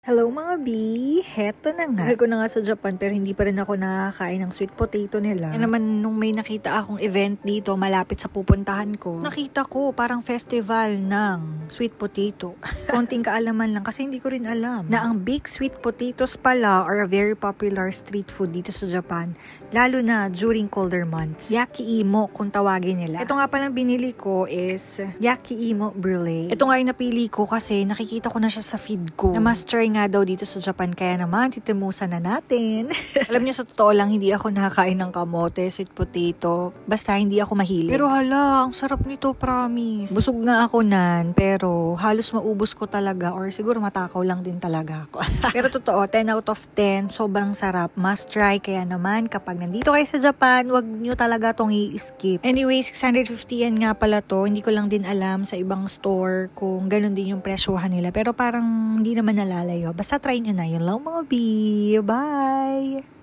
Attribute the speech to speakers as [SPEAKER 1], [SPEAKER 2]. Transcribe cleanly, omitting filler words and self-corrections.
[SPEAKER 1] Hello mga B! Heto na nga. Mahal ko na nga sa Japan pero hindi pa rin ako nakakain ng sweet potato nila. Kaya naman nung may nakita akong event dito malapit sa pupuntahan ko, nakita ko parang festival ng sweet potato. Konting kaalaman lang kasi hindi ko rin alam na ang baked sweet potatoes pala are a very popular street food dito sa Japan. Lalo na during colder months. Yakiimo kung tawagin nila. Ito nga palang binili ko is yakiimo brulee. Ito nga yung napili ko kasi nakikita ko na siya sa feed ko. Na must try nga daw dito sa Japan, kaya naman titimusan na natin. Alam niyo, sa totoo lang, hindi ako nakakain ng kamote, sweet potato. Basta hindi ako mahilig. Pero hala, ang sarap nito, promise. Busog nga ako nan, pero halos maubos ko talaga or siguro matakaw lang din talaga ako. Pero totoo, 10 out of 10, sobrang sarap. Must try, kaya naman kapag nandito kayo sa Japan, wag niyo talaga tong i-skip. Anyway, 650 yan nga pala to. Hindi ko lang din alam sa ibang store kung ganun din yung presyohan nila. Pero parang hindi naman nalalayo. Basta try nyo na. Yun lang mga B. Bye!